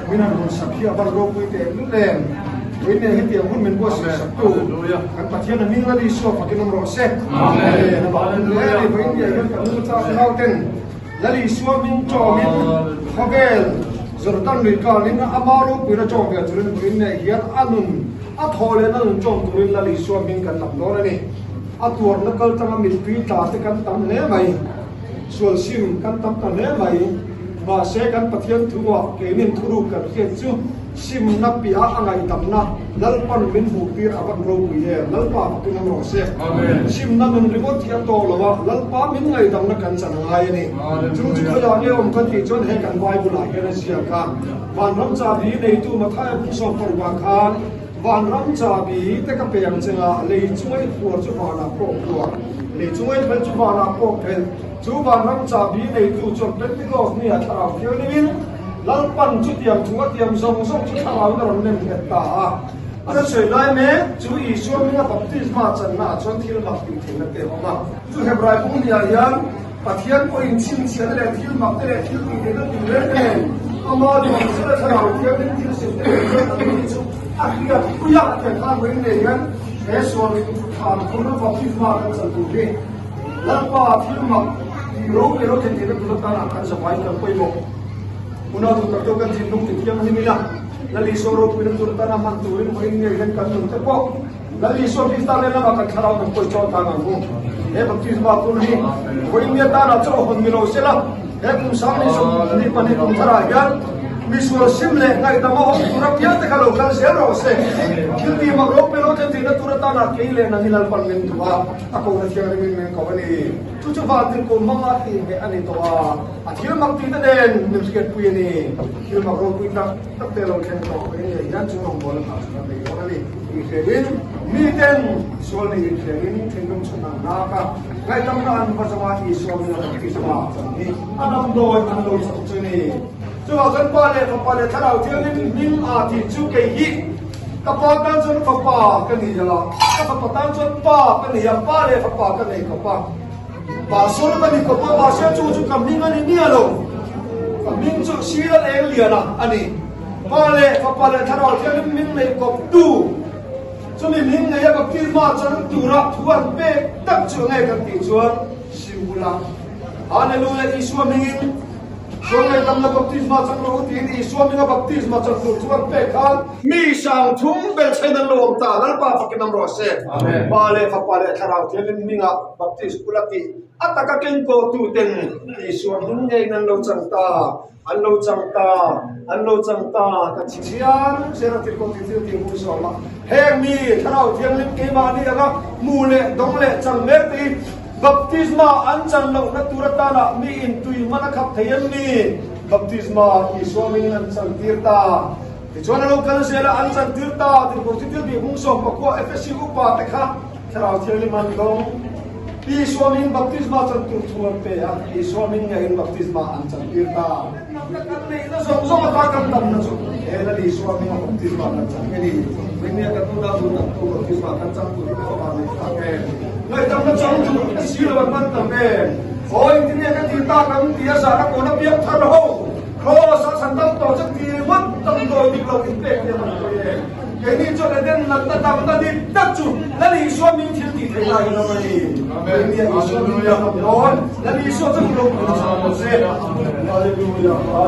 mina mun sakhi abar ro pui te lu lem win ne hiti mun men bo saktu kan pathian na ning ali so pakinom ro se amen na ba le ni win ye kan lu ta nauten lali so min to min khobel zortan ni ka ling amaru pira to be turin win ne hian anun a thole na nun chom turin lali so min kan lam do ni a tur na kal tanga mi pi ta te kan tam le mai sual sim kan tam ta le mai và sẽ gắn bát thiên thu hoa cái niềm thu đủ cả hiện chu sim nắp bia angai tam na lal pan min hu tir avan ro pi ye lal pa tu nam ro se sim na nun remote thia to lo lal pa min ngai tam na kan san ngai ni chu chu kho ya ne om kan ti chon he kan vai bu lai ke na sia ka van ram cha bi nei tu ma thai bu so par wa khan van ram cha bi te ka pe yang chenga le chungai phur chu va na ko ko le chungai phel chu va na ko phel chú bạn nắm trả bí này tụ chuẩn đến cái góc này thảo thiếu đi bin lăn pan chút tiệm chúng có tiệm sông sông chút thảo nó còn nem thiệt ta anh soi lại mẹ chú ý xuống mình là baptism chân na chân thiên mặc tình thiên là tiền mà chú Hebrai cũng như vậy bắt thiên có in xin xin để thiên mặc để thiên tình để nó tình lên này ama đi mình sẽ là thảo thiếu đến thiên sinh để nó tình chú khi là cứyak cái thằng bên này nhá cái số thằng cũng nó baptism chân tụ đi lăn pa thiên mặc rong pero ten tin tu ta na kan sabai kan poi mo una tu ta to kan tin nung ti yang ni mila lali so ro pin tu ta na man tu in mo in ne kan kan tu te po lali so bi ta le na ka kharau na poi cho ta na mu e baptism ba tu ni ko in ne ta na cho hon mi lo se la e kum sa ni so ni pa ni kum thara ya mi so sim le ngai ta mo tu ra pia te ka lo kan se ro se kil ti ma ro pero ten tin tu ta na ke le na ni lal pan men tu ba ako na siya ni men ko ni chú va tin ko mama ti he ani to a thil mak ti den nim sket pu ni thil mak ro pu ta tak te lo khen ko ni yan chu rong bol ka na ni ona ni i khelin mi den sol ni khelin thengum chuna na ka ngai tam na an pa sawa i sol ni na ki sawa ni anam do an lo sa chu ni chu wa kan pa le tharau thil ni nim a ti chu ke hi kappa kan chun kappa kan ni jala kappa tan chun pa kan ni ya pa le kappa kan ni kappa bà số nó đi có bà sẽ chú cầm ninh anh đi alo cầm ninh chú xí là em liền à anh đi bà lệ thằng nào theo ninh này có tu cho nên ninh này có phim mà cho nó tu ra thu ăn bê tất chỗ này cần tiền chuan simbula hallelujah Isua mình số này tâm là baptism mà cho nó tiền Isua mình là baptism mà cho nó thu ăn bê khăn mi sang thung bê trên nó lồng ta nó bà phải cái năm rồi sẽ bà lệ thằng nào theo ninh à baptism kula ti ataka ken ko tu ten Isua mình ngay nan lâu chẳng ta an lâu chẳng ta cái chiang sẽ là tiền công tiền mua sắm mà heng mi thằng nào thiêng lên cái mà đi à mù lệ đông lệ chẳng lệ thì baptisma an chẳng lâu na turata na mi in tui mana khap thayan mi baptisma Isua mình an chẳng tirta thì cho nên lúc kan sẽ là an chẳng tirta thì có tiền tiền mua sắm mà có FSC upa te kha thằng nào thiêng lên man dong Isua mình baptisma chẳng tu thuan pe à Isua mình ngay baptisma an chẳng tirta nó giống giống ta cầm tầm nó giống thế là Isua mình baptisma an chẳng cái gì mình nghe cái tu baptisma an chẳng tu cái họ bảo mình cái người ta nó chẳng tu cái gì là bạn tầm về ôi cái này cái gì ta cầm tia sa nó còn nó biết thật đâu khó sa sản tâm tổ chức thì mất tâm rồi bị lâu ít bể như vậy cái này cho nên là ta đi tất chủ là Isua mình thiên thì thấy là nó vậy mình nghe Isua mình làm nói là Isua rất lâu rồi sao nó sẽ hallelujah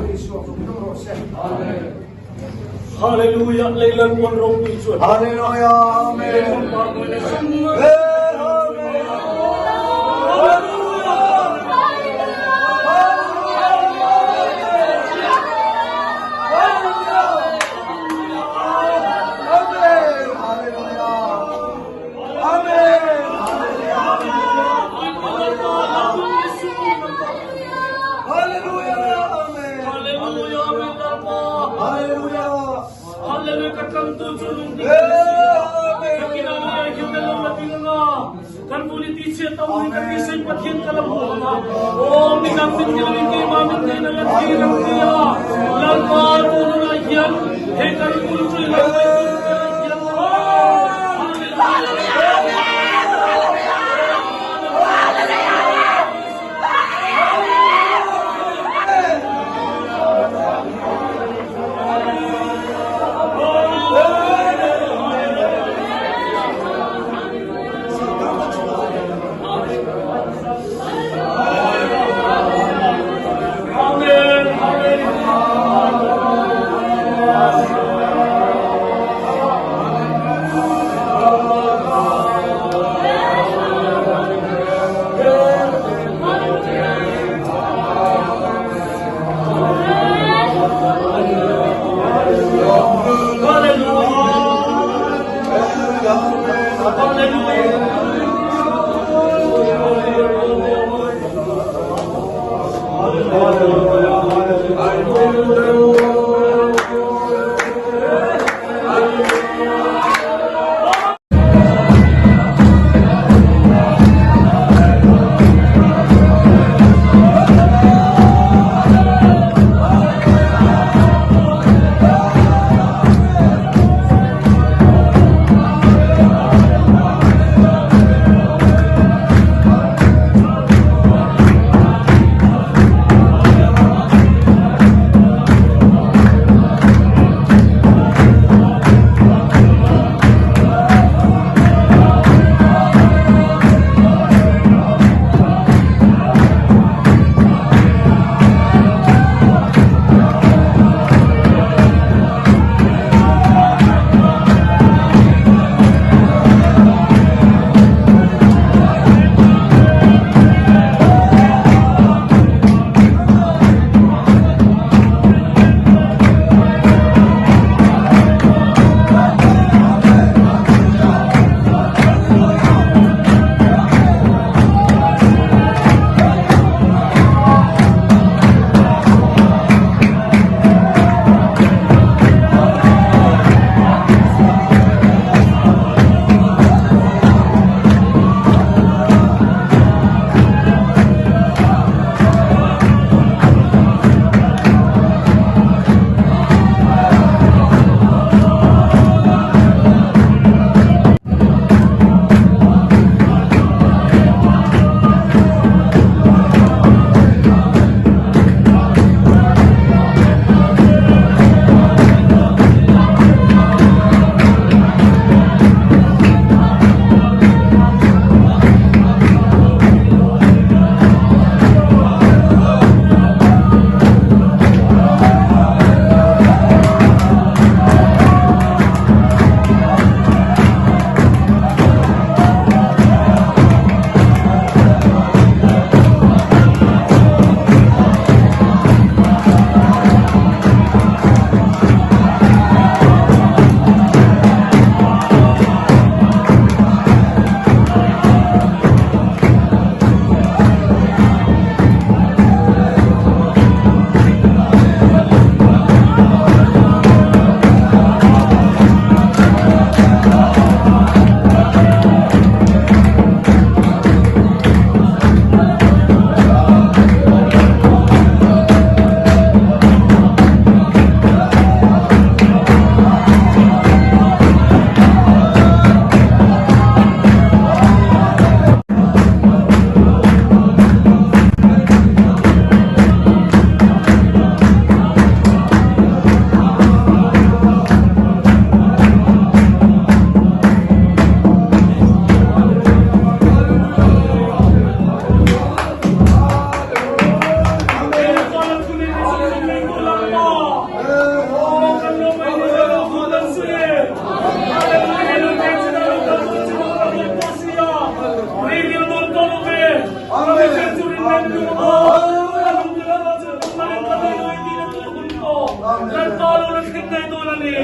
Isu Pagkinong Rose. Hallelujah, Leilan pun rong picut. Hallelujah, amen. Hallelujah, kakang tujuh kinalaya kita lang napinga kan politisi atau politisi patien kalambuan oh minapit nila kay mamin din na latirang dia lamar ulo na yan hekay kulto lang lan palo na tingay doon ni.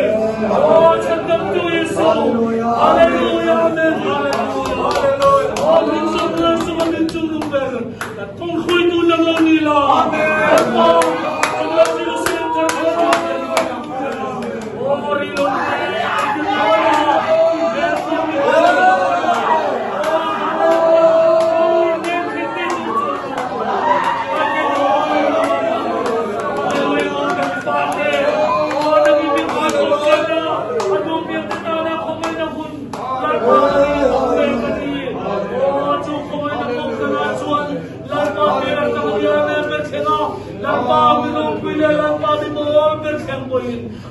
Oh, chandam tu Yesu. Hallelujah, amen, hallelujah. Oh, minsan na sumalit yung lugar. At tungkoy doon lang nila. Amen. Oh, sila siya karapatan. Oh, rilo.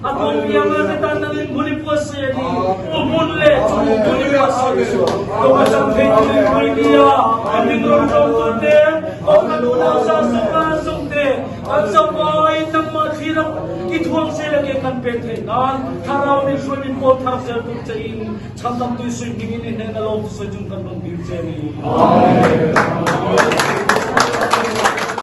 At kung yang kita nanging huli po siya ni umunle, huli po siya. Kumasampin ng Maria, aming rongtong din, o kanunang sa sukasong din, at sa bahay ng maghirap, ituwang sila kay kanpetenan, haraw ni Sunin po tarsel kong sayin, chandam tu'y suy binginin na nalong sa yung kanong birjeni. Amen.